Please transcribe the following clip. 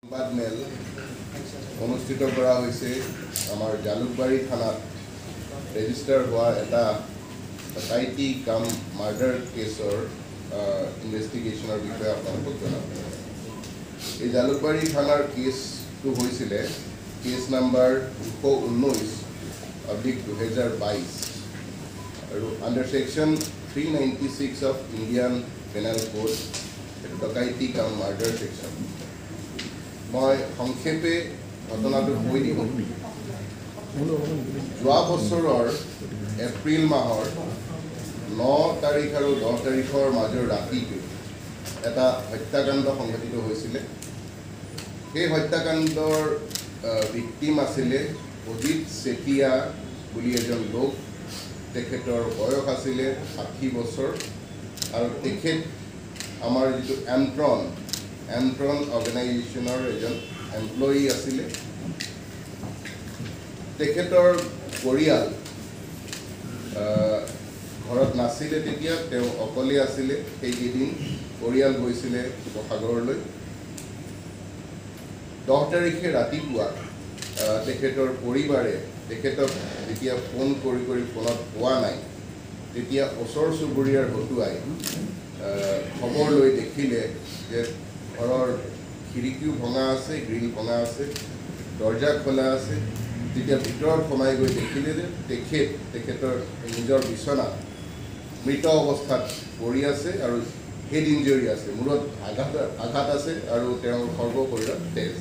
সংবাদমেল অনুষ্ঠিত কৰা হৈছে আমাৰ জালুকবাৰী থানাত ৰেজিষ্টাৰ হোৱা এটা ডকাইতি কাম মাৰ্ডাৰ কেছৰ ইনভেষ্টিগেশ্যনৰ বিষয়ে আপোনালোকক জনাব। এই জালুকবাৰী থানাৰ কেছটো হৈছিলে কেছ নাম্বাৰ 219/2022 আৰু under section 396 of Indian panel code, এইটো ডকাইতি কাম মাৰ্ডাৰ ছেকশ্যন। মই সংক্ষেপে ঘটনাটো কৈ দিম। যোৱা বছৰৰ এপ্ৰিল মাহৰ 9 তাৰিখ আৰু 10 তাৰিখৰ মাজৰ ৰাতিটো এটা হত্যাকাণ্ড সংঘটিত হৈছিলে। সেই হত্যাকাণ্ডৰ ভিক্টিম আছিলে অজিত চেতিয়া বুলি এজন লোক। তেখেতৰ বয়স আছিলে 60 বছৰ আৰু তেখেত আমাৰ যিটো এণ্ট্ৰন অৰ্গেনাইজেশ্যনৰ এজন এমপ্লয়ী আছিলে। তেখেতৰ পৰিয়াল ঘৰত নাছিলে, তেতিয়া তেওঁ অকলে আছিলে। সেইকেইদিন পৰিয়াল গৈছিলে শিৱসাগৰলৈ। 10 তাৰিখে ৰাতিপুৱা তেখেতৰ পৰিবাৰে তেখেতক যেতিয়া ফোন কৰি ফোনত পোৱা নাই, তেতিয়া ওচৰ চুবুৰীয়াৰ হতুৱাই খবৰ লৈ দেখিলে যে ঘৰৰ খিৰিকীও ভঙা আছে, গ্ৰিল ভঙা আছে, দৰ্জা খোলা আছে। তেতিয়া ভিতৰত সোমাই গৈ দেখিলে যে তেখেতৰ নিজৰ বিচনাত মৃত অৱস্থাত পৰি আছে আৰু হেড ইঞ্জৰি আছে, মূৰত আঘাত আছে আৰু তেওঁৰ সৰ্বশৰীৰত তেজ।